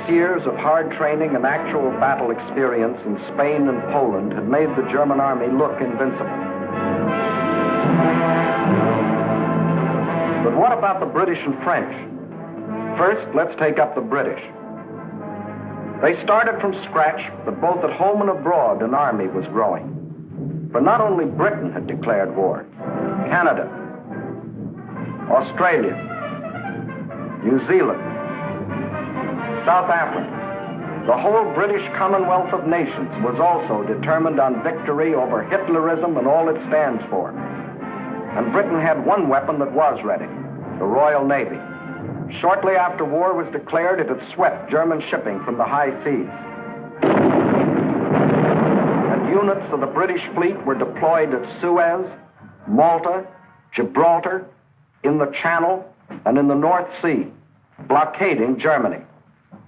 Years of hard training and actual battle experience in Spain and Poland had made the German army look invincible. But what about the British and French? First, let's take up the British. They started from scratch, but both at home and abroad, an army was growing. For not only Britain had declared war, Canada, Australia, New Zealand, South Africa, the whole British Commonwealth of Nations was also determined on victory over Hitlerism and all it stands for. And Britain had one weapon that was ready, the Royal Navy. Shortly after war was declared, it had swept German shipping from the high seas. And units of the British fleet were deployed at Suez, Malta, Gibraltar, in the Channel, and in the North Sea, blockading Germany.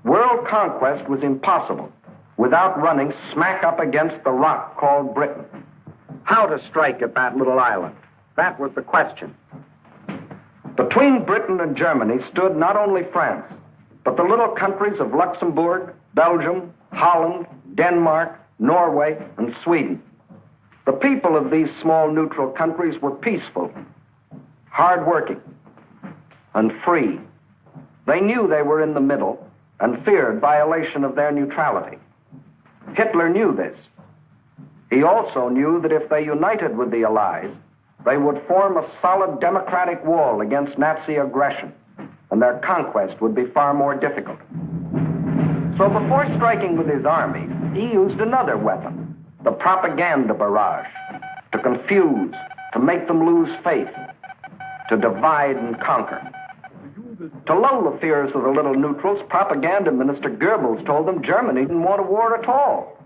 World conquest was impossible without running smack up against the rock called Britain. How to strike at that little island? That was the question. Between Britain and Germany stood not only France, but the little countries of Luxembourg, Belgium, Holland, Denmark, Norway, and Sweden. The people of these small neutral countries were peaceful, hard-working, and free. They knew they were in the middle and feared violation of their neutrality. Hitler knew this. He also knew that if they united with the Allies, they would form a solid democratic wall against Nazi aggression, and their conquest would be far more difficult. So before striking with his armies, he used another weapon, the propaganda barrage, to confuse, to make them lose faith, to divide and conquer. To lull the fears of the little neutrals, Propaganda Minister Goebbels told them Germany didn't want a war at all.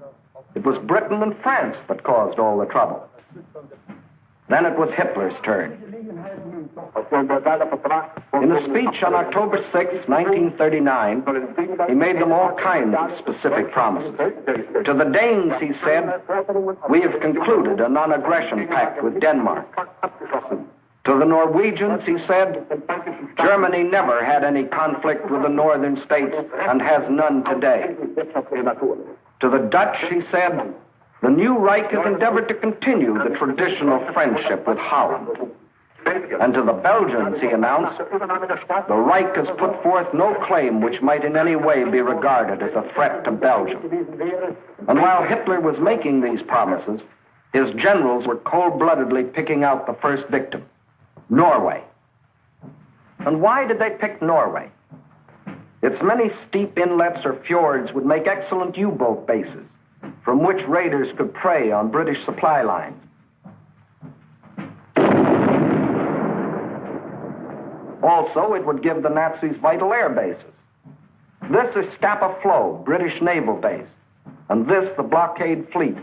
It was Britain and France that caused all the trouble. Then it was Hitler's turn. In a speech on October 6, 1939, he made them all kinds of specific promises. To the Danes, he said, "We have concluded a non-aggression pact with Denmark." To the Norwegians, he said, "Germany never had any conflict with the northern states and has none today." To the Dutch, he said, "The new Reich has endeavored to continue the traditional friendship with Holland." And to the Belgians, he announced, "The Reich has put forth no claim which might in any way be regarded as a threat to Belgium." And while Hitler was making these promises, his generals were cold-bloodedly picking out the first victim, Norway. And why did they pick Norway? Its many steep inlets or fjords would make excellent U-boat bases from which raiders could prey on British supply lines. Also, it would give the Nazis vital air bases. This is Scapa Flow, British naval base, and this the blockade fleet.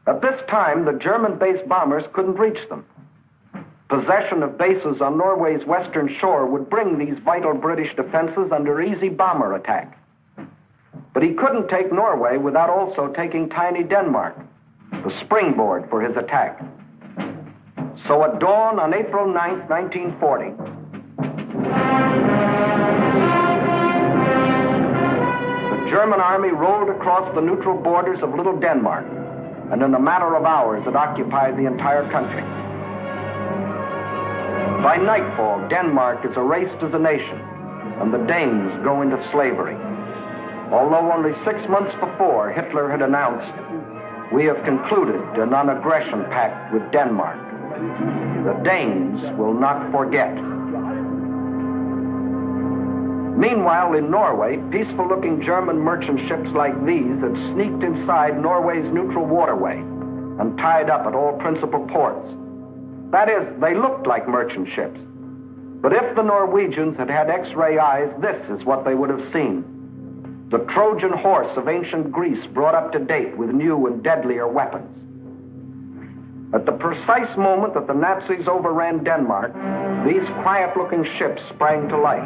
At this time, the German-based bombers couldn't reach them. Possession of bases on Norway's western shore would bring these vital British defenses under easy bomber attack. But he couldn't take Norway without also taking tiny Denmark, the springboard for his attack. So at dawn on April 9th, 1940, the German army rolled across the neutral borders of Little Denmark, and in a matter of hours it occupied the entire country. By nightfall, Denmark is erased as a nation, and the Danes go into slavery. Although only 6 months before, Hitler had announced, "We have concluded a non-aggression pact with Denmark. The Danes will not forget." Meanwhile, in Norway, peaceful-looking German merchant ships like these had sneaked inside Norway's neutral waterway and tied up at all principal ports. That is, they looked like merchant ships. But if the Norwegians had had X-ray eyes, this is what they would have seen. The Trojan horse of ancient Greece brought up to date with new and deadlier weapons. At the precise moment that the Nazis overran Denmark, these quiet-looking ships sprang to life.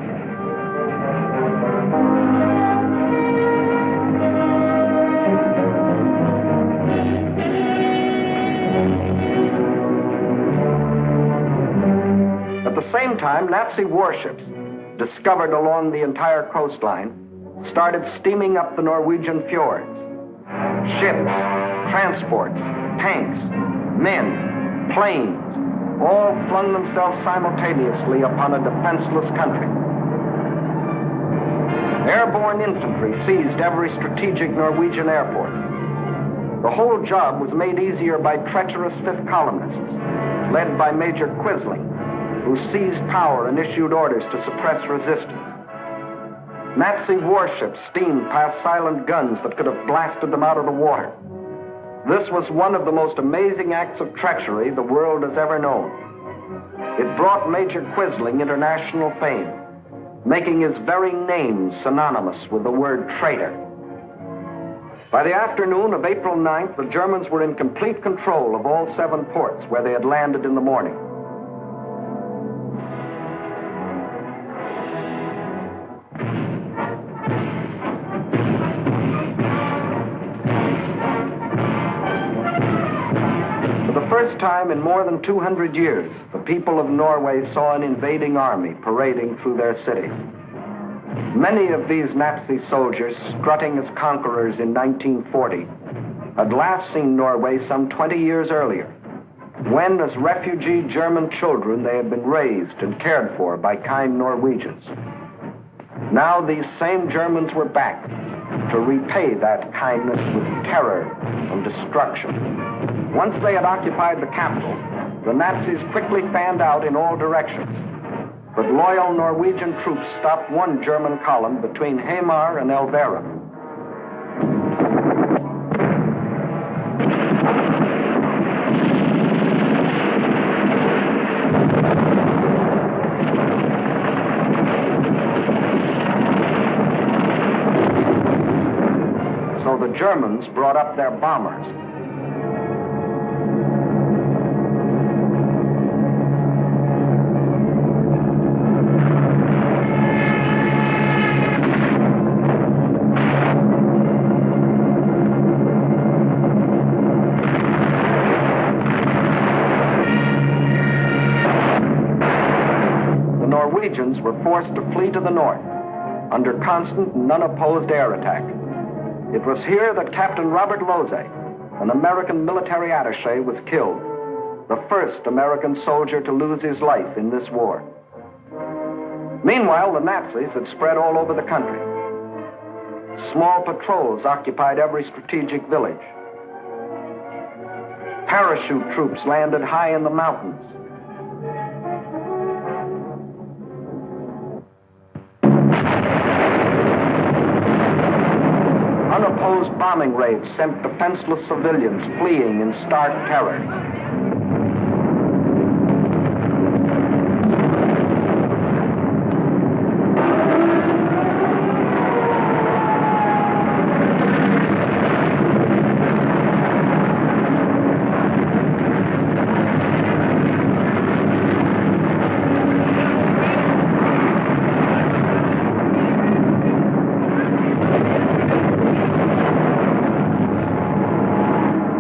At the same time, Nazi warships, discovered along the entire coastline, started steaming up the Norwegian fjords. Ships, transports, tanks, men, planes, all flung themselves simultaneously upon a defenseless country. Airborne infantry seized every strategic Norwegian airport. The whole job was made easier by treacherous fifth columnists, led by Major Quisling, who seized power and issued orders to suppress resistance. Nazi warships steamed past silent guns that could have blasted them out of the water. This was one of the most amazing acts of treachery the world has ever known. It brought Major Quisling international fame, making his very name synonymous with the word traitor. By the afternoon of April 9th, the Germans were in complete control of all 7 ports where they had landed in the morning. For the first time in more than 200 years, the people of Norway saw an invading army parading through their cities. Many of these Nazi soldiers, strutting as conquerors in 1940, had last seen Norway some 20 years earlier, when, as refugee German children, they had been raised and cared for by kind Norwegians. Now these same Germans were back to repay that kindness with terror and destruction. Once they had occupied the capital, the Nazis quickly fanned out in all directions. But loyal Norwegian troops stopped one German column between Hamar and Elverum. So the Germans brought up their bombers. Norwegians were forced to flee to the north under constant and unopposed air attack. It was here that Captain Robert Lose, an American military attaché, was killed, the first American soldier to lose his life in this war. Meanwhile, the Nazis had spread all over the country. Small patrols occupied every strategic village. Parachute troops landed high in the mountains. Unopposed bombing raids sent defenseless civilians fleeing in stark terror.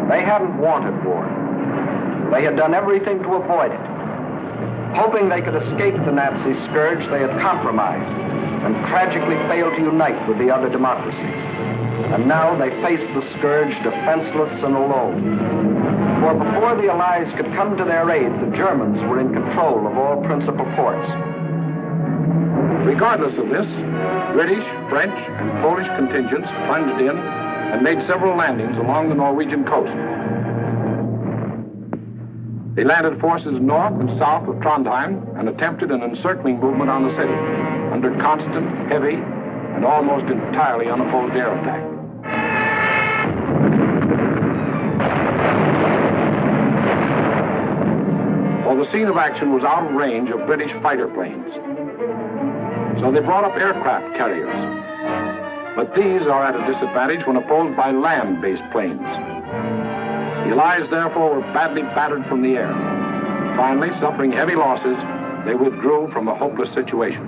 They hadn't wanted war. They had done everything to avoid it. Hoping they could escape the Nazi scourge, they had compromised and tragically failed to unite with the other democracies. And now they faced the scourge defenseless and alone. For before the Allies could come to their aid, the Germans were in control of all principal ports. Regardless of this, British, French, and Polish contingents plunged in and made several landings along the Norwegian coast. They landed forces north and south of Trondheim and attempted an encircling movement on the city under constant, heavy, and almost entirely unopposed air attack. Well, the scene of action was out of range of British fighter planes. So they brought up aircraft carriers. But these are at a disadvantage when opposed by land-based planes. The Allies, therefore, were badly battered from the air. Finally, suffering heavy losses, they withdrew from a hopeless situation.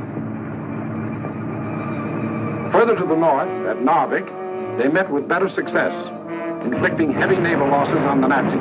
Further to the north, at Narvik, they met with better success, inflicting heavy naval losses on the Nazis.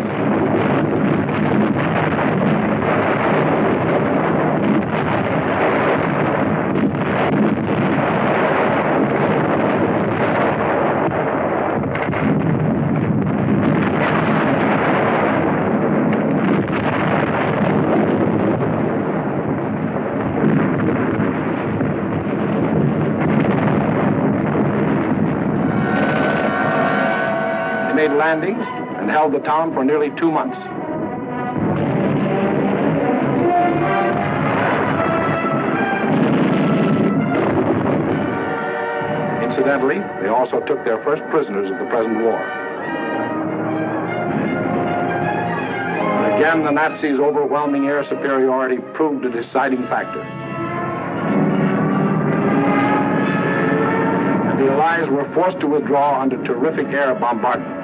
Landings and held the town for nearly 2 months. Incidentally, they also took their first prisoners of the present war. Again, the Nazis' overwhelming air superiority proved a deciding factor. And the Allies were forced to withdraw under terrific air bombardment.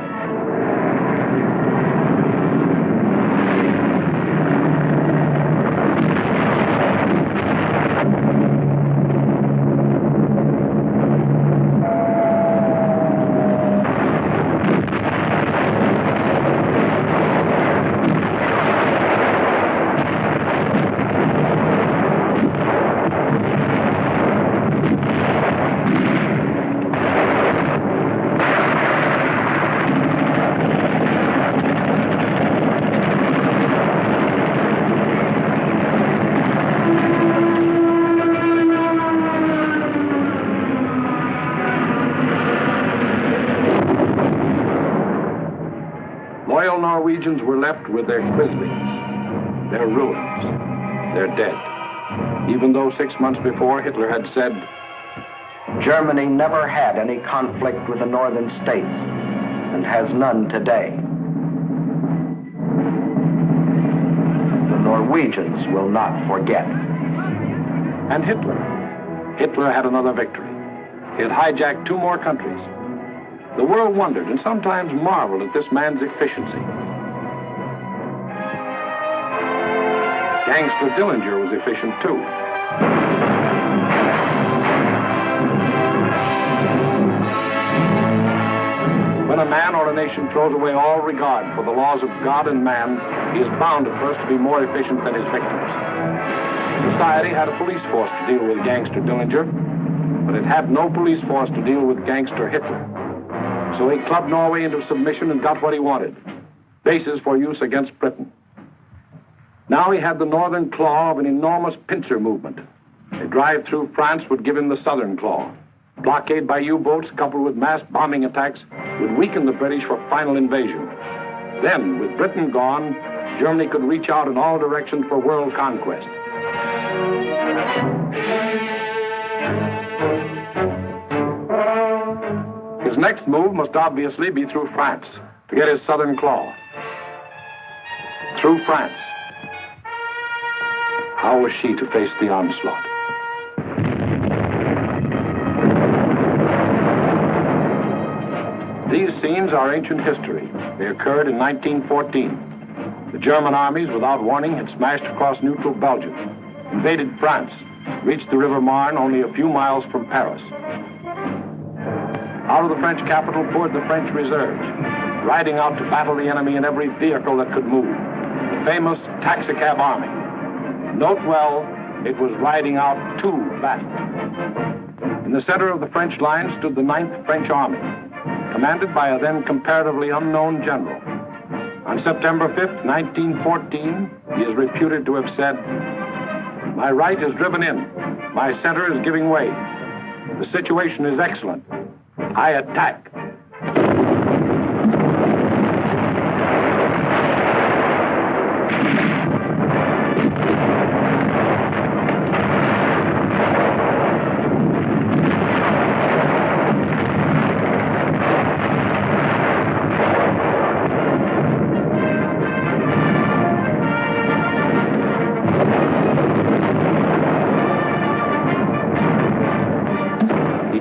Norwegians were left with their Quislings, their ruins, their dead. Even though 6 months before Hitler had said, Germany never had any conflict with the northern states and has none today. The Norwegians will not forget. And Hitler had another victory. He had hijacked 2 more countries. The world wondered and sometimes marveled at this man's efficiency. Gangster Dillinger was efficient too. When a man or a nation throws away all regard for the laws of God and man, he is bound at first to be more efficient than his victims. Society had a police force to deal with Gangster Dillinger, but it had no police force to deal with Gangster Hitler. So he clubbed Norway into submission and got what he wanted, bases for use against Britain. Now he had the northern claw of an enormous pincer movement. A drive through France would give him the southern claw. Blockade by U-boats coupled with mass bombing attacks would weaken the British for final invasion. Then, with Britain gone, Germany could reach out in all directions for world conquest. His next move must obviously be through France to get his southern claw. Through France. How was she to face the onslaught? These scenes are ancient history. They occurred in 1914. The German armies, without warning, had smashed across neutral Belgium, invaded France, reached the River Marne only a few miles from Paris. Out of the French capital poured the French reserves, riding out to battle the enemy in every vehicle that could move. The famous taxicab army. Note well, it was riding out to battle. In the center of the French line stood the 9th French Army, commanded by a then comparatively unknown general. On September 5th, 1914, he is reputed to have said, "My right is driven in. My center is giving way. The situation is excellent. I attack."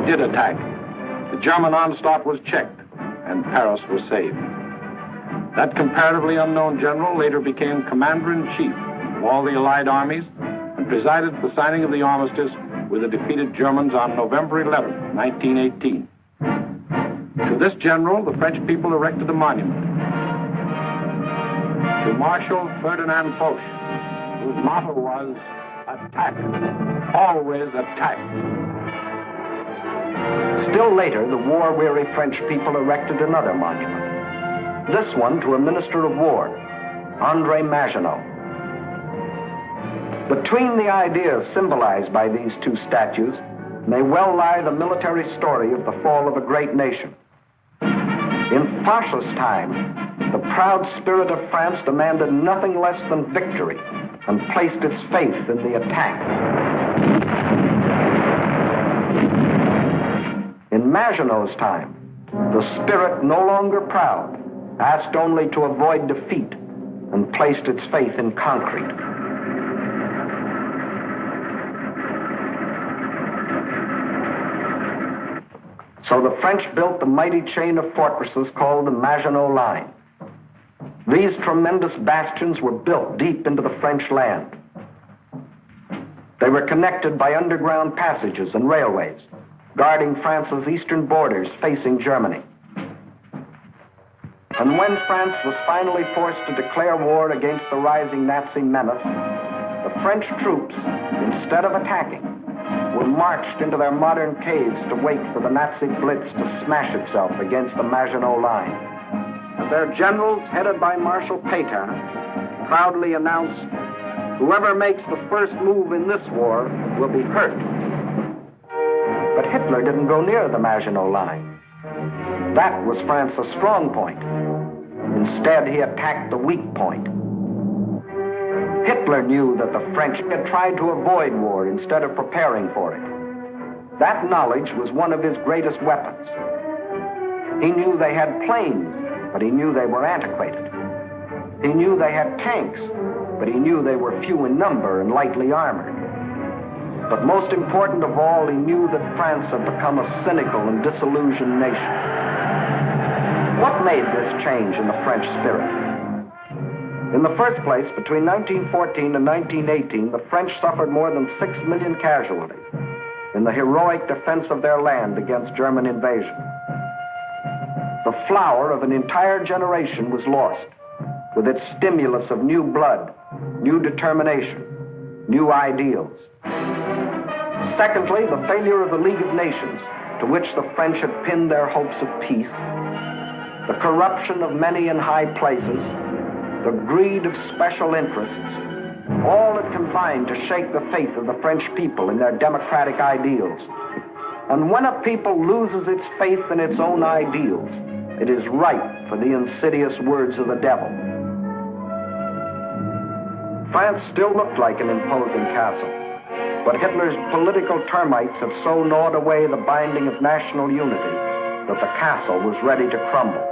Did attack. The German onslaught was checked, and Paris was saved. That comparatively unknown general later became commander-in-chief of all the Allied armies and presided at the signing of the armistice with the defeated Germans on November 11, 1918. To this general, the French people erected a monument. To Marshal Ferdinand Foch, whose motto was, "Attack, always attack." Still later, the war-weary French people erected another monument. This one to a minister of war, André Maginot. Between the ideas symbolized by these two statues may well lie the military story of the fall of a great nation. In Foch's time, the proud spirit of France demanded nothing less than victory and placed its faith in the attack. In Maginot's time, the spirit, no longer proud, asked only to avoid defeat and placed its faith in concrete. So the French built the mighty chain of fortresses called the Maginot Line. These tremendous bastions were built deep into the French land. They were connected by underground passages and railways, guarding France's eastern borders facing Germany. And when France was finally forced to declare war against the rising Nazi menace, the French troops, instead of attacking, were marched into their modern caves to wait for the Nazi blitz to smash itself against the Maginot Line. And their generals, headed by Marshal Pétain, proudly announced, "Whoever makes the first move in this war will be hurt." But Hitler didn't go near the Maginot Line. That was France's strong point. Instead, he attacked the weak point. Hitler knew that the French had tried to avoid war instead of preparing for it. That knowledge was one of his greatest weapons. He knew they had planes, but he knew they were antiquated. He knew they had tanks, but he knew they were few in number and lightly armored. But most important of all, he knew that France had become a cynical and disillusioned nation. What made this change in the French spirit? In the first place, between 1914 and 1918, the French suffered more than 6 million casualties in the heroic defense of their land against German invasion. The flower of an entire generation was lost, with its stimulus of new blood, new determination, new ideals. Secondly, the failure of the League of Nations, to which the French had pinned their hopes of peace, the corruption of many in high places, the greed of special interests, all had combined to shake the faith of the French people in their democratic ideals. And when a people loses its faith in its own ideals, it is ripe for the insidious words of the devil. France still looked like an imposing castle, but Hitler's political termites had so gnawed away the binding of national unity that the castle was ready to crumble.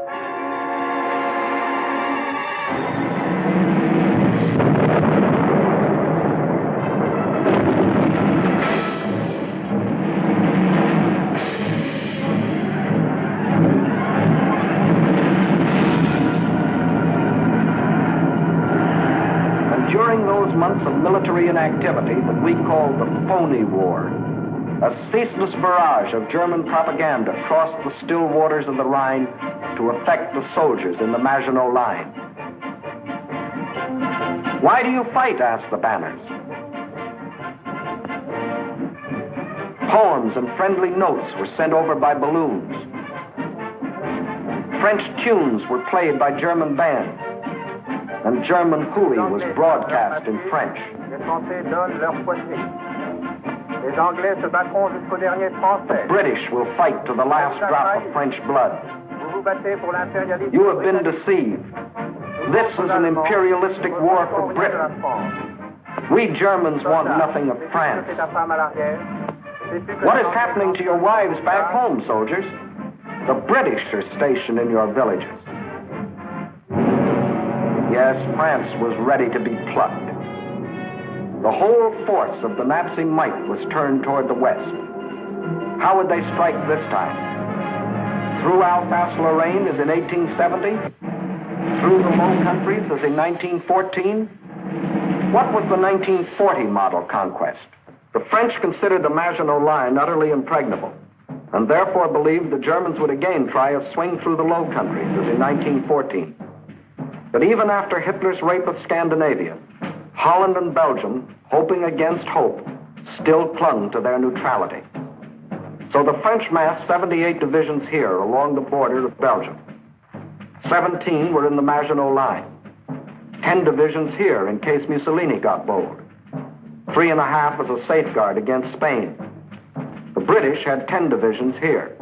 Months of military inactivity that we called the phony war, a ceaseless barrage of German propaganda crossed the still waters of the Rhine to affect the soldiers in the Maginot Line. Why do you fight? Asked the banners. Poems and friendly notes were sent over by balloons. French tunes were played by German bands, and German hooey was broadcast in French. The British will fight to the last drop of French blood. You have been deceived. This is an imperialistic war for Britain. We Germans want nothing of France. What is happening to your wives back home, soldiers? The British are stationed in your villages. Yes, France was ready to be plucked. The whole force of the Nazi might was turned toward the west. How would they strike this time? Through Alsace-Lorraine as in 1870? Through the Low Countries as in 1914? What was the 1940 model conquest? The French considered the Maginot Line utterly impregnable, and therefore believed the Germans would again try a swing through the Low Countries as in 1914. But even after Hitler's rape of Scandinavia, Holland and Belgium, hoping against hope, still clung to their neutrality. So the French massed 78 divisions here along the border of Belgium. 17 were in the Maginot Line. 10 divisions here in case Mussolini got bold. 3.5 as a safeguard against Spain. The British had 10 divisions here.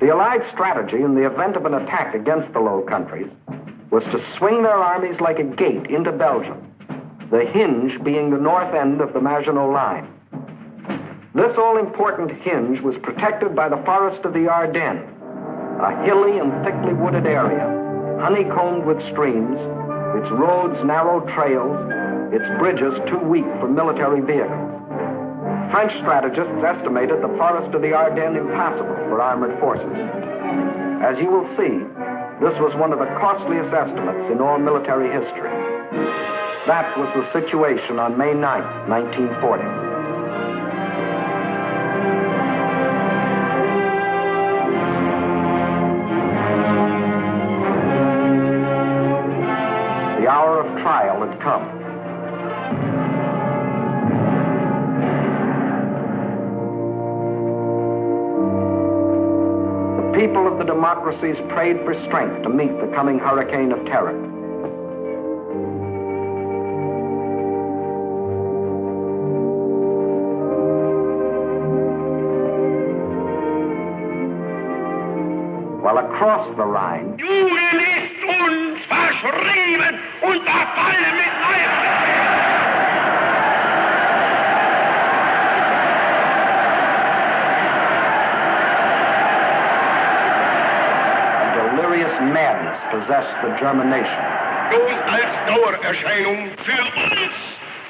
The Allied strategy in the event of an attack against the Low Countries was to swing their armies like a gate into Belgium, the hinge being the north end of the Maginot Line. This all-important hinge was protected by the forest of the Ardennes, a hilly and thickly wooded area, honeycombed with streams, its roads narrow trails, its bridges too weak for military vehicles. French strategists estimated the forest of the Ardennes impassable for armored forces. As you will see, this was one of the costliest estimates in all military history. That was the situation on May 9th, 1940. The hour of trial had come. The people of the democracies prayed for strength to meet the coming hurricane of terror. While across the Rhine, Juden ist uns verschrieben und verfallen mit Leib. delirious madness possessed the German nation. Nun als Dauererscheinung für uns,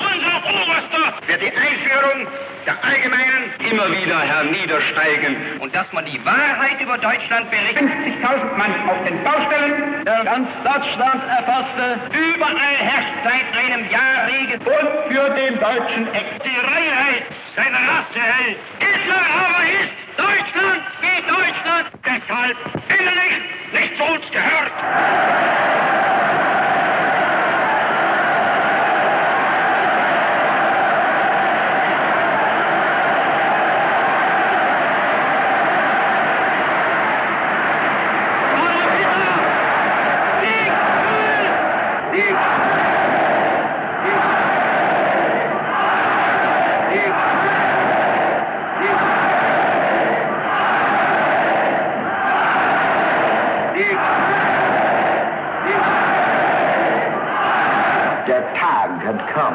unser Oberster, wird die Einführung der Allgemeinen immer wieder herniedersteigen. Und dass man die Wahrheit über Deutschland berichtet. 50.000 Mann auf den Baustellen, der ganz Deutschland erfasste. Überall herrscht seit einem Jahr Regen. Und für den deutschen die Reinheit seiner Rasse hält. Hitler aber ist Deutschland wie Deutschland. Deshalb innerlich nicht zu uns gehört. Der Tag had come.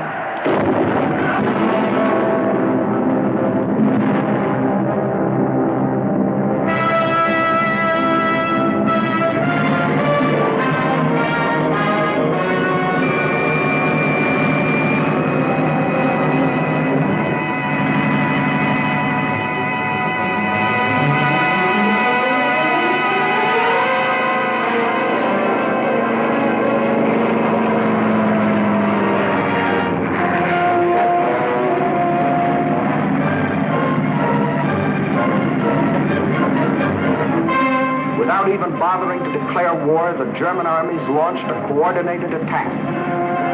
Bothering to declare war, the German armies launched a coordinated attack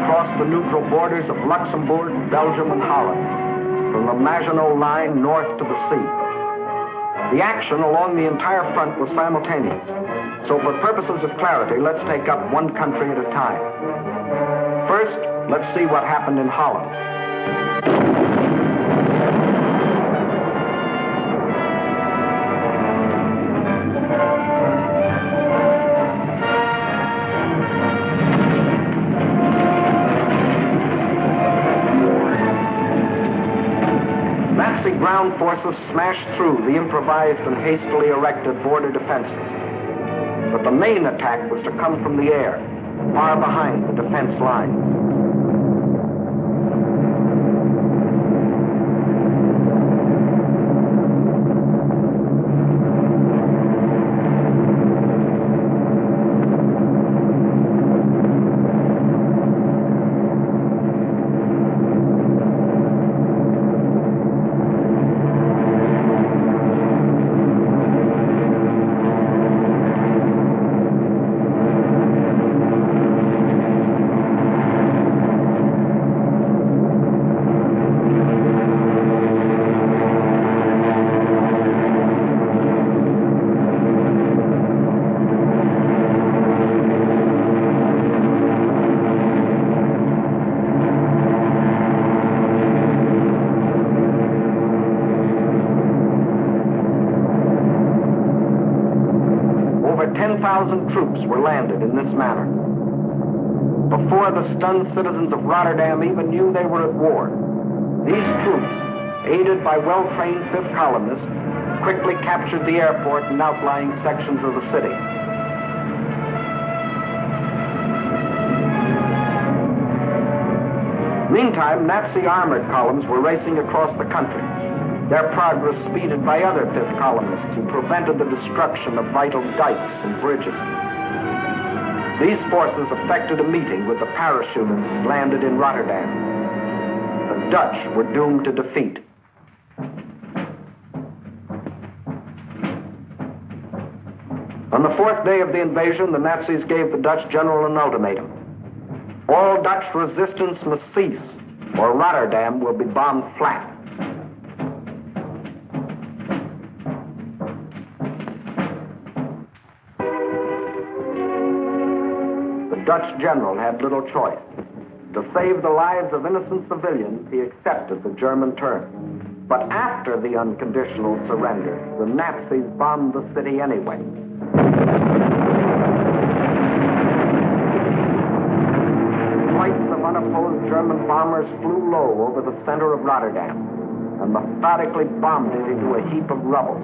across the neutral borders of Luxembourg, Belgium, and Holland, from the Maginot Line north to the sea. The action along the entire front was simultaneous. So for purposes of clarity, let's take up one country at a time. First, let's see what happened in Holland. Nazi ground forces smashed through the improvised and hastily erected border defenses. But the main attack was to come from the air, far behind the defense lines. Over 10,000 troops were landed in this manner. Before the stunned citizens of Rotterdam even knew they were at war, these troops, aided by well-trained fifth columnists, quickly captured the airport and outlying sections of the city. Meantime, Nazi armored columns were racing across the country, their progress speeded by other fifth columnists who prevented the destruction of vital dikes and bridges. These forces effected a meeting with the parachutists landed in Rotterdam. The Dutch were doomed to defeat. On the fourth day of the invasion, the Nazis gave the Dutch general an ultimatum. All Dutch resistance must cease, or Rotterdam will be bombed flat. The Dutch general had little choice. To save the lives of innocent civilians, he accepted the German terms. But after the unconditional surrender, the Nazis bombed the city anyway. Flights of unopposed German bombers flew low over the center of Rotterdam and methodically bombed it into a heap of rubble.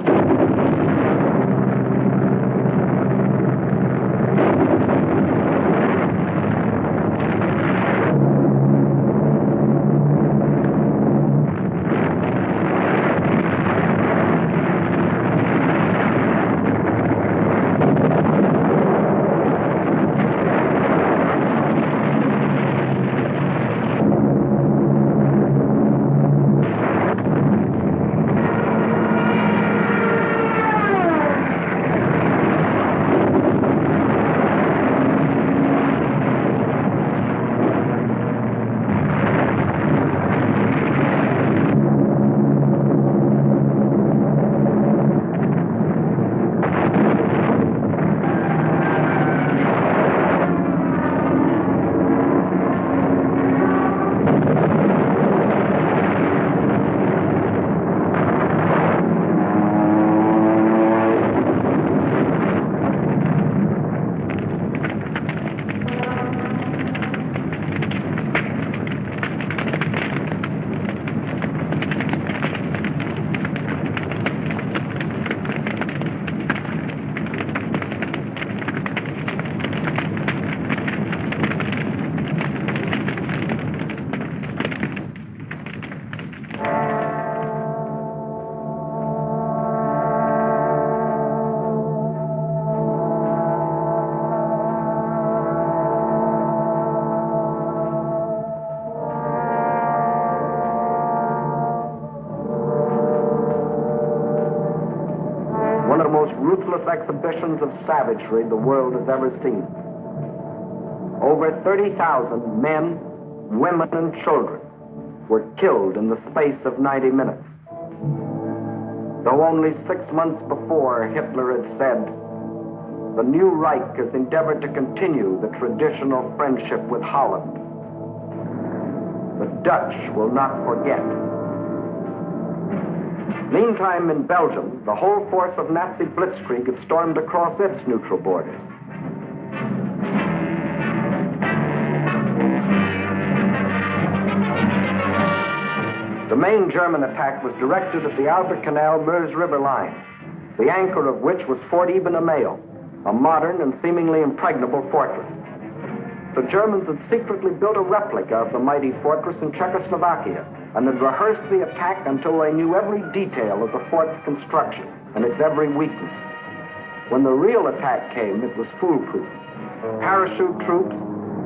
Ruthless exhibitions of savagery the world has ever seen. Over 30,000 men, women, and children were killed in the space of 90 minutes. Though only 6 months before, Hitler had said, "The new Reich has endeavored to continue the traditional friendship with Holland. The Dutch will not forget." Meantime, in Belgium, the whole force of Nazi blitzkrieg had stormed across its neutral borders. The main German attack was directed at the Albert Canal-Meuse River line, the anchor of which was Fort Iben-Amael, a modern and seemingly impregnable fortress. The Germans had secretly built a replica of the mighty fortress in Czechoslovakia and had rehearsed the attack until they knew every detail of the fort's construction and its every weakness. When the real attack came, it was foolproof. Parachute troops,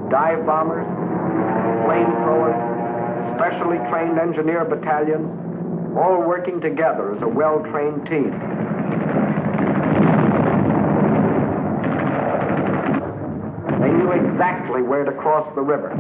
dive bombers, flamethrowers, specially trained engineer battalions, all working together as a well-trained team. They knew exactly where to cross the river.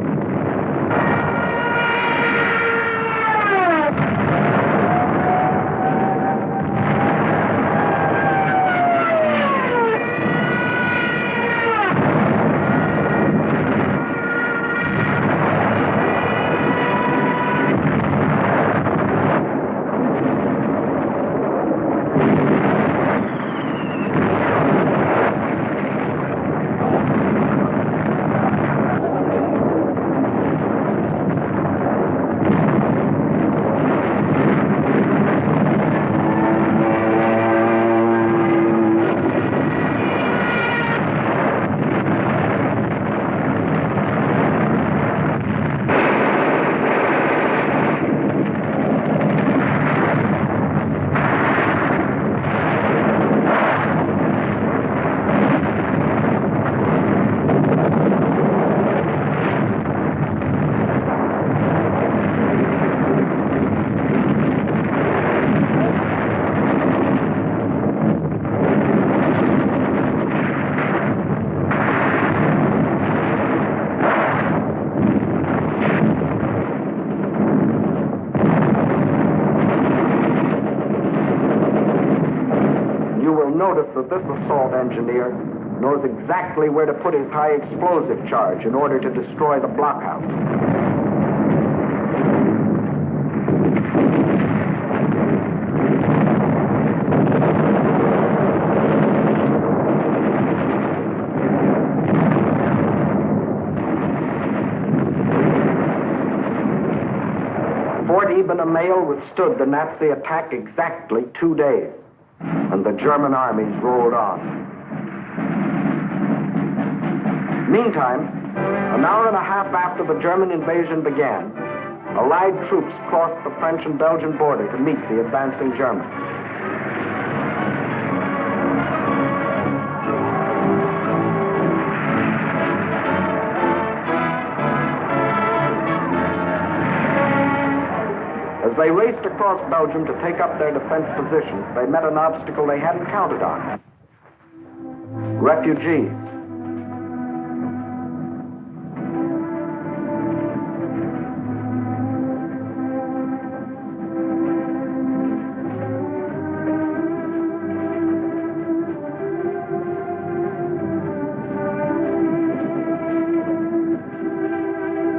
Notice that this assault engineer knows exactly where to put his high explosive charge in order to destroy the blockhouse. Fort Iben-Amael withstood the Nazi attack exactly 2 days. And the German armies rolled on. Meantime, an hour and a half after the German invasion began, Allied troops crossed the French and Belgian border to meet the advancing Germans. As they raced across Belgium to take up their defense positions, they met an obstacle they hadn't counted on. Refugees.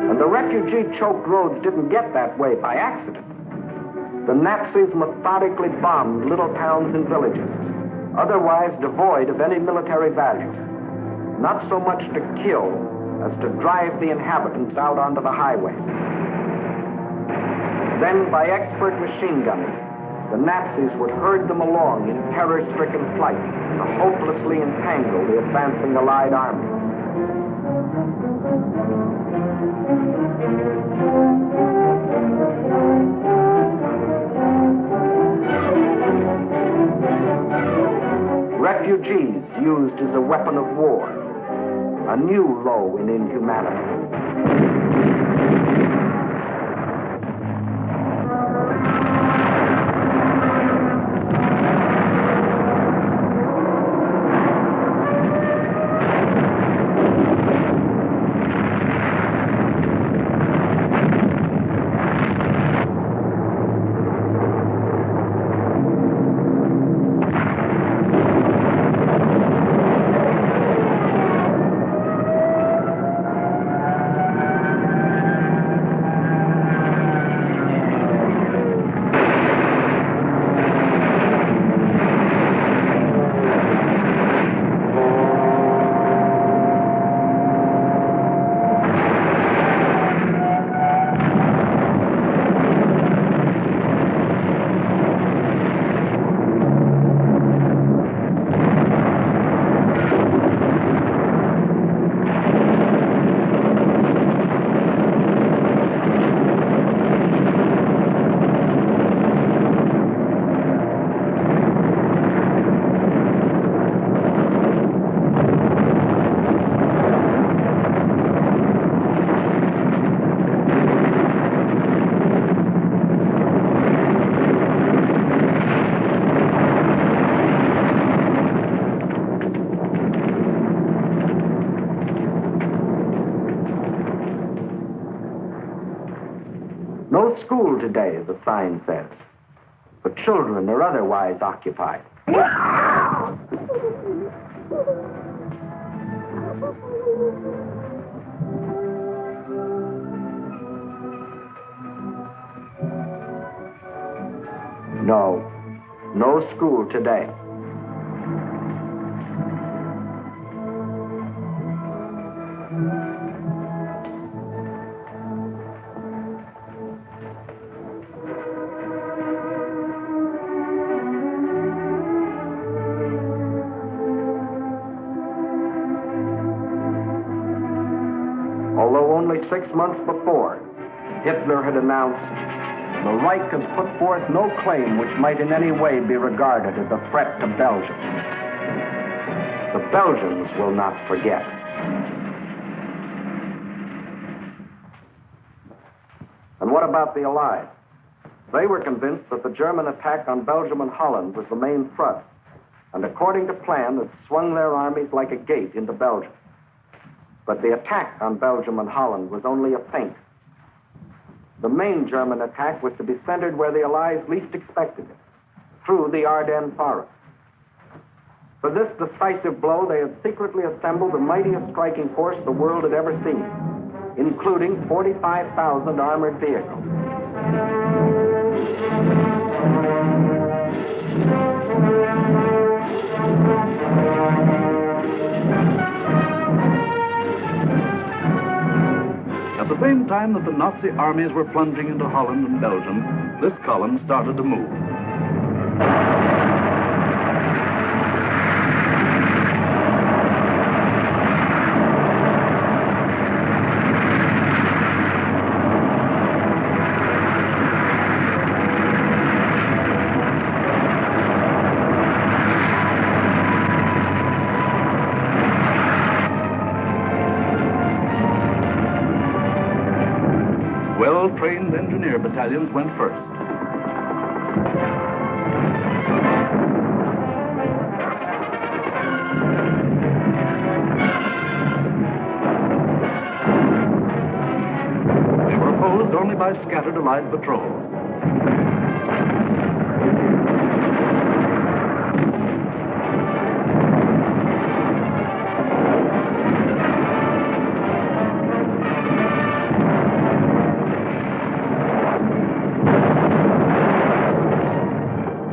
And the refugee-choked roads didn't get that way by accident. The Nazis methodically bombed little towns and villages, otherwise devoid of any military value, not so much to kill as to drive the inhabitants out onto the highways. Then, by expert machine gunning, the Nazis would herd them along in terror-stricken flight to hopelessly entangle the advancing Allied armies. Refugees used as a weapon of war, a new low in inhumanity. No school today, the sign says. The children are otherwise occupied. No school today. Although only 6 months before, Hitler had announced, "The Reich has put forth no claim which might in any way be regarded as a threat to Belgium. The Belgians will not forget." And what about the Allies? They were convinced that the German attack on Belgium and Holland was the main thrust, and according to plan, had swung their armies like a gate into Belgium. But the attack on Belgium and Holland was only a feint. The main German attack was to be centered where the Allies least expected it, through the Ardennes forest. For this decisive blow, they had secretly assembled the mightiest striking force the world had ever seen, including 45,000 armored vehicles. At the same time that the Nazi armies were plunging into Holland and Belgium, this column started to move. Well-trained engineer battalions went first. They were opposed only by scattered Allied patrols.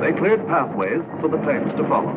They cleared pathways for the tanks to follow.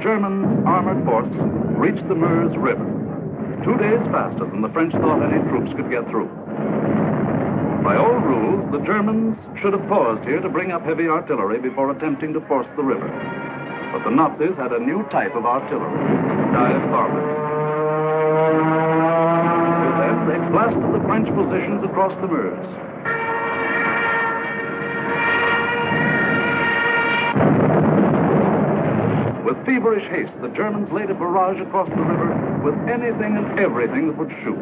Germans' armored force reached the Meuse River, 2 days faster than the French thought any troops could get through. By old rules, the Germans should have paused here to bring up heavy artillery before attempting to force the river. But the Nazis had a new type of artillery, dive bombers. With them, they blasted the French positions across the Meuse. With feverish haste, the Germans laid a barrage across the river with anything and everything that would shoot.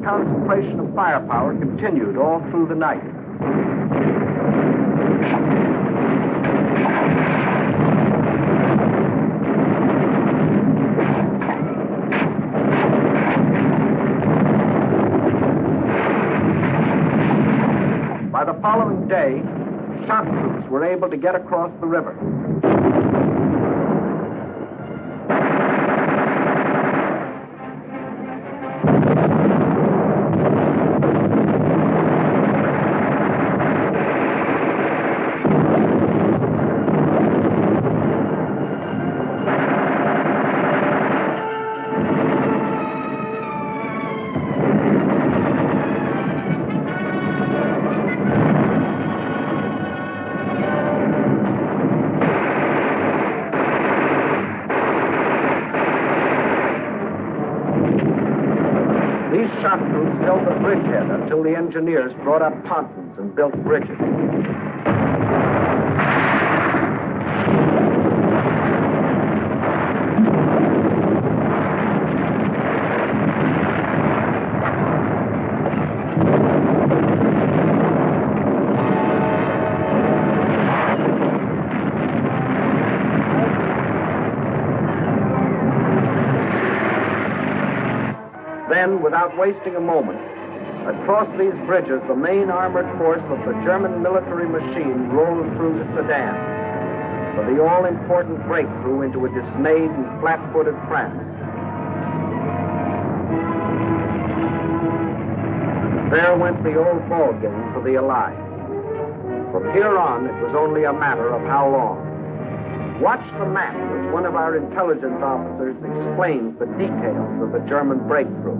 Concentration of firepower continued all through the night. By the following day, shock troops were able to get across the river. Shock troops held the bridgehead until the engineers brought up pontons and built bridges. Then, without wasting a moment, across these bridges, the main armored force of the German military machine rolled through to Sedan for the all-important breakthrough into a dismayed and flat-footed France. There went the old ball game for the Allies. From here on, it was only a matter of how long. Watch the map as one of our intelligence officers explains the details of the German breakthrough.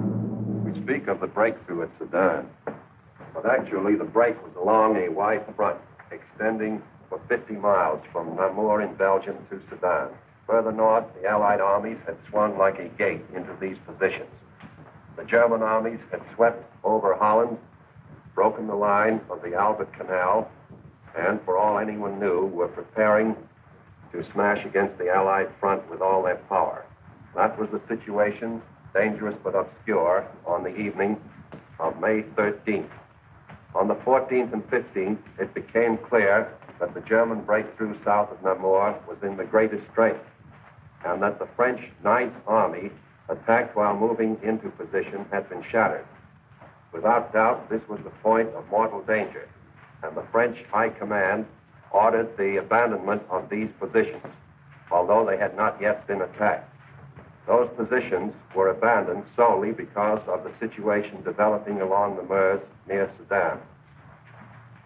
We speak of the breakthrough at Sedan, but actually the break was along a wide front extending for 50 miles from Namur in Belgium to Sedan. Further north, the Allied armies had swung like a gate into these positions. The German armies had swept over Holland, broken the line of the Albert Canal, and for all anyone knew, were preparing to smash against the Allied front with all their power. That was the situation, dangerous but obscure, on the evening of May 13th. On the 14th and 15th, it became clear that the German breakthrough south of Namur was in the greatest strength, and that the French 9th Army, attacked while moving into position, had been shattered. Without doubt, this was the point of mortal danger, and the French High Command ordered the abandonment of these positions, although they had not yet been attacked. Those positions were abandoned solely because of the situation developing along the Meuse near Sedan.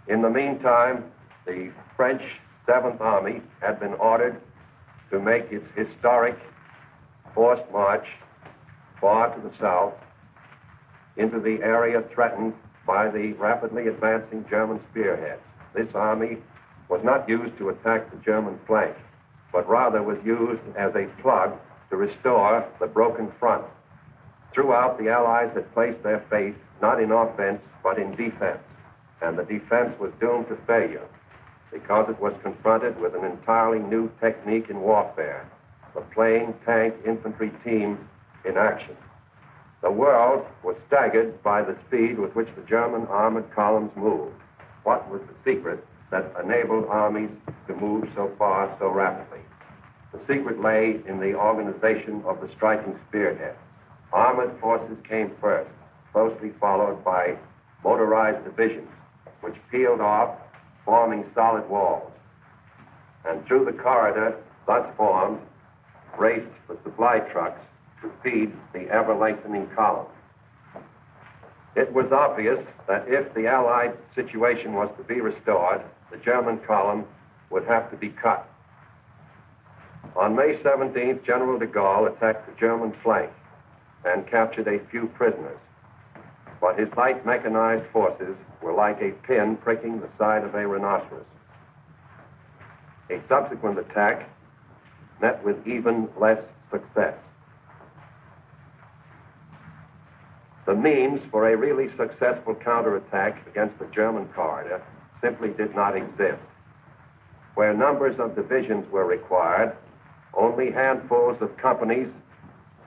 In the meantime, the French 7th Army had been ordered to make its historic forced march far to the south into the area threatened by the rapidly advancing German spearheads. This army was not used to attack the German flank, but rather was used as a plug to restore the broken front. Throughout, the Allies had placed their faith not in offense, but in defense, and the defense was doomed to failure because it was confronted with an entirely new technique in warfare, the plain tank infantry team in action. The world was staggered by the speed with which the German armored columns moved. What was the secret that enabled armies to move so far so rapidly? The secret lay in the organization of the striking spearhead. Armored forces came first, closely followed by motorized divisions, which peeled off, forming solid walls. And through the corridor thus formed, raced the supply trucks to feed the ever-lengthening column. It was obvious that if the Allied situation was to be restored, the German column would have to be cut. On May 17th, General de Gaulle attacked the German flank and captured a few prisoners. But his light mechanized forces were like a pin pricking the side of a rhinoceros. A subsequent attack met with even less success. The means for a really successful counterattack against the German corridor simply did not exist. Where numbers of divisions were required, only handfuls of companies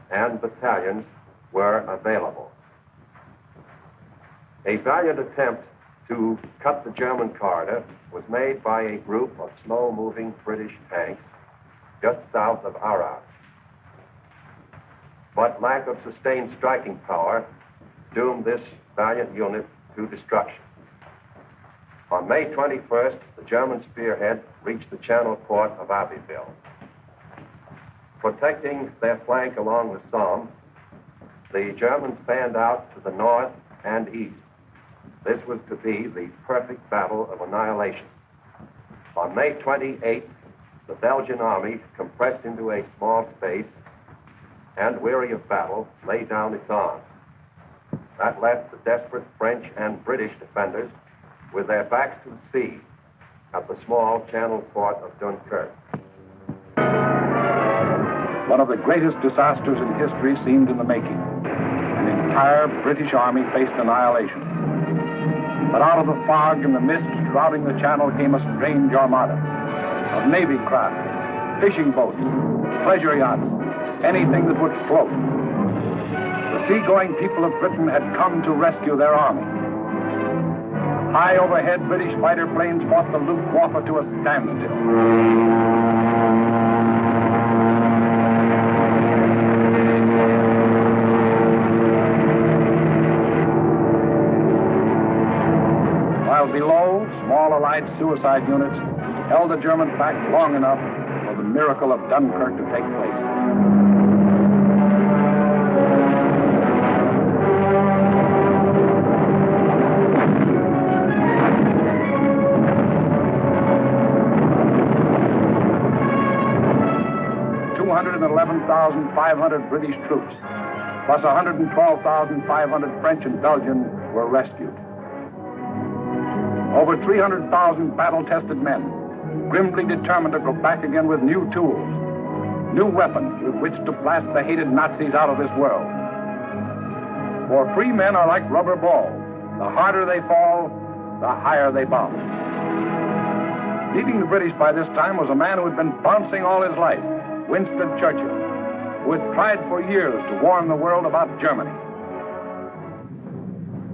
and battalions were available. A valiant attempt to cut the German corridor was made by a group of slow-moving British tanks just south of Arras. But lack of sustained striking power doomed this valiant unit to destruction. On May 21st, the German spearhead reached the channel port of Abbeville. Protecting their flank along the Somme, the Germans fanned out to the north and east. This was to be the perfect battle of annihilation. On May 28th, the Belgian army, compressed into a small space and weary of battle, laid down its arms. That left the desperate French and British defenders with their backs to the sea at the small channel port of Dunkirk. One of the greatest disasters in history seemed in the making. An entire British army faced annihilation. But out of the fog and the mist shrouding the channel came a strange armada of navy craft, fishing boats, pleasure yachts, anything that would float. The seagoing people of Britain had come to rescue their army. High overhead, British fighter planes fought the Luftwaffe to a standstill. While below, small Allied suicide units held the Germans back long enough for the miracle of Dunkirk to take place. $211,500 British troops, plus 112,500 French and Belgian were rescued. Over 300,000 battle-tested men, grimly determined to go back again with new tools, new weapons with which to blast the hated Nazis out of this world. For free men are like rubber balls. The harder they fall, the higher they bounce. Leading the British by this time was a man who had been bouncing all his life, Winston Churchill, who had tried for years to warn the world about Germany.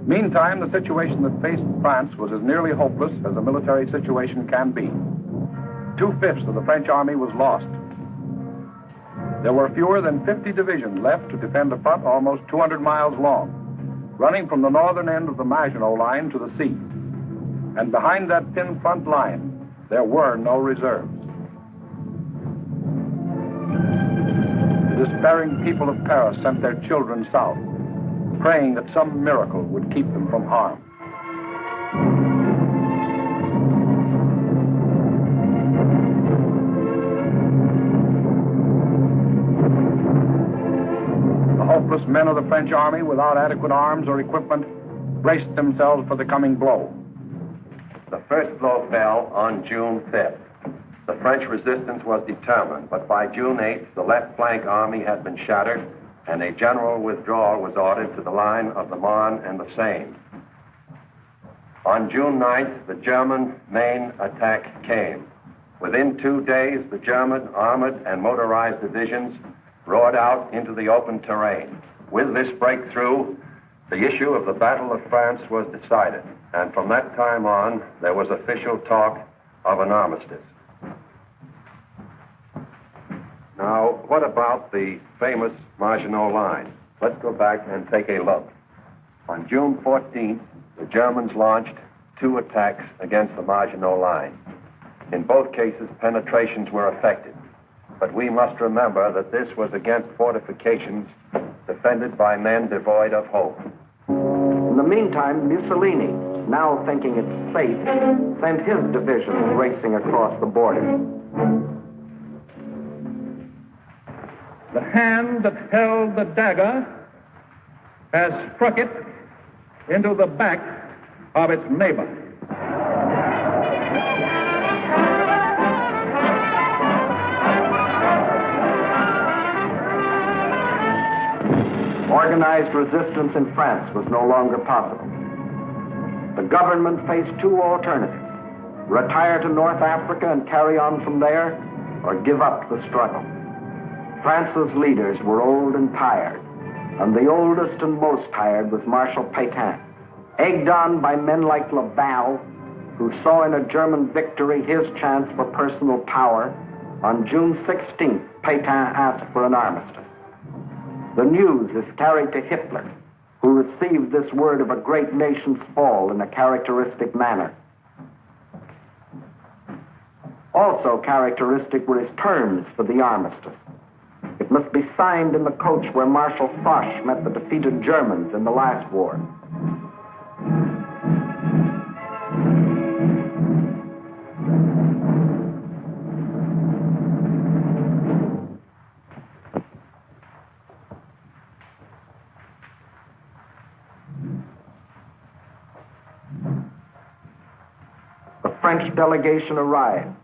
Meantime, the situation that faced France was as nearly hopeless as a military situation can be. 2/5 of the French army was lost. There were fewer than 50 divisions left to defend a front almost 200 miles long, running from the northern end of the Maginot Line to the sea. And behind that thin front line, there were no reserves. The despairing people of Paris sent their children south, praying that some miracle would keep them from harm. The hopeless men of the French army, without adequate arms or equipment, braced themselves for the coming blow. The first blow fell on June 5th. The French resistance was determined, but by June 8th, the left flank army had been shattered, and a general withdrawal was ordered to the line of the Marne and the Seine. On June 9th, the German main attack came. Within 2 days, the German armored and motorized divisions roared out into the open terrain. With this breakthrough, the issue of the Battle of France was decided, and from that time on, there was official talk of an armistice. Now, what about the famous Maginot Line? Let's go back and take a look. On June 14th, the Germans launched 2 attacks against the Maginot Line. In both cases, penetrations were effected. But we must remember that this was against fortifications defended by men devoid of hope. In the meantime, Mussolini, now thinking it safe, sent his division racing across the border. The hand that held the dagger has struck it into the back of its neighbor. Organized resistance in France was no longer possible. The government faced 2 alternatives: retire to North Africa and carry on from there, or give up the struggle. France's leaders were old and tired, and the oldest and most tired was Marshal Pétain. Egged on by men like Laval, who saw in a German victory his chance for personal power, on June 16th, Pétain asked for an armistice. The news is carried to Hitler, who received this word of a great nation's fall in a characteristic manner. Also characteristic were his terms for the armistice. It must be signed in the coach where Marshal Foch met the defeated Germans in the last war. The French delegation arrived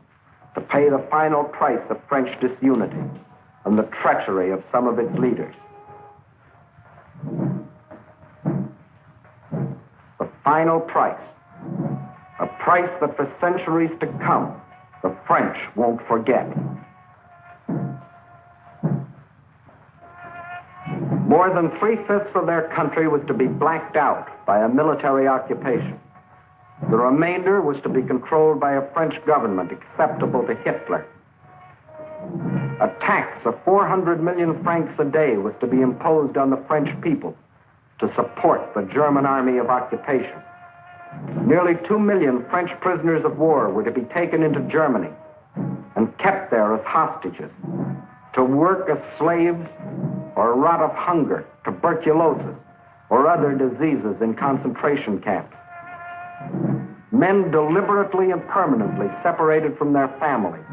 to pay the final price of French disunity and the treachery of some of its leaders. The final price, a price that for centuries to come, the French won't forget. More than 3/5 of their country was to be blacked out by a military occupation. The remainder was to be controlled by a French government acceptable to Hitler. A tax of 400 million francs a day was to be imposed on the French people to support the German army of occupation. Nearly 2 million French prisoners of war were to be taken into Germany and kept there as hostages, to work as slaves or rot of hunger, tuberculosis, or other diseases in concentration camps. Men deliberately and permanently separated from their families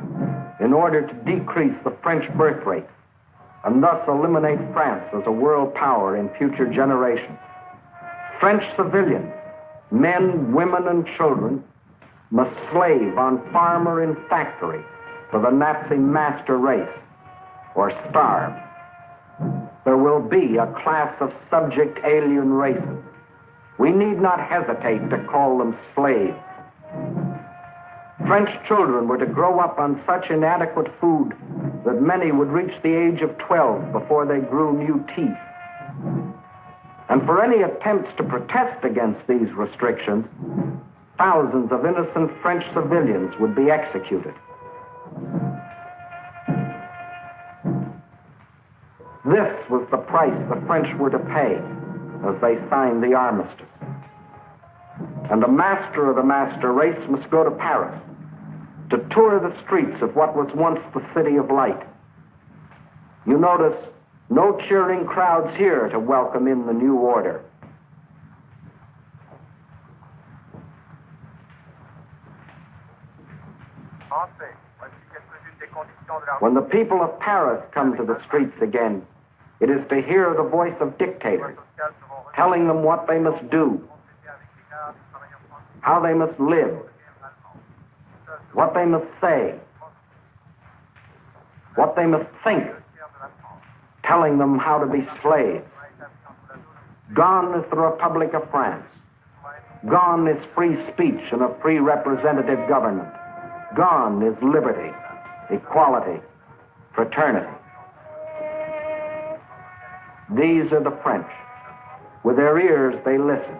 in order to decrease the French birth rate and thus eliminate France as a world power in future generations. French civilians, men, women, and children, must slave on farm or in factory for the Nazi master race or starve. There will be a class of subject alien races. We need not hesitate to call them slaves. French children were to grow up on such inadequate food that many would reach the age of 12 before they grew new teeth. And for any attempts to protest against these restrictions, thousands of innocent French civilians would be executed. This was the price the French were to pay as they signed the armistice. And a master of the master race must go to Paris to tour the streets of what was once the City of Light. You notice no cheering crowds here to welcome in the new order. When the people of Paris come to the streets again, it is to hear the voice of dictators telling them what they must do, how they must live, what they must say, what they must think, telling them how to be slaves. Gone is the Republic of France. Gone is free speech and a free representative government. Gone is liberty, equality, fraternity. These are the French. With their ears, they listen.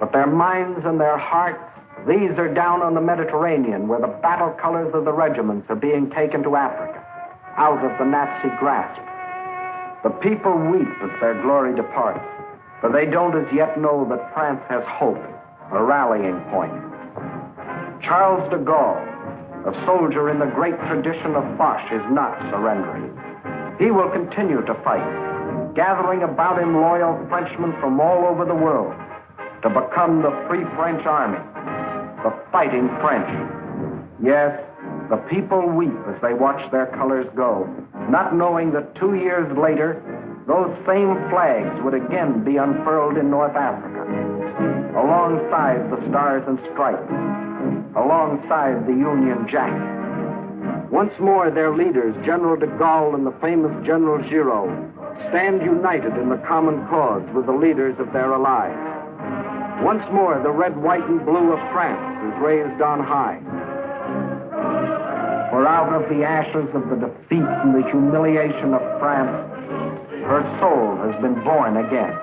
But their minds and their hearts, these are down on the Mediterranean, where the battle colors of the regiments are being taken to Africa, out of the Nazi grasp. The people weep as their glory departs, for they don't as yet know that France has hope, a rallying point. Charles de Gaulle, a soldier in the great tradition of Foch, is not surrendering. He will continue to fight, gathering about him loyal Frenchmen from all over the world to become the Free French Army, the Fighting French. Yes, the people weep as they watch their colors go, not knowing that 2 years later, those same flags would again be unfurled in North Africa, alongside the Stars and Stripes, alongside the Union Jack. Once more, their leaders, General de Gaulle and the famous General Giraud, stand united in the common cause with the leaders of their allies. Once more, the red, white, and blue of France is raised on high. For out of the ashes of the defeat and the humiliation of France, her soul has been born again.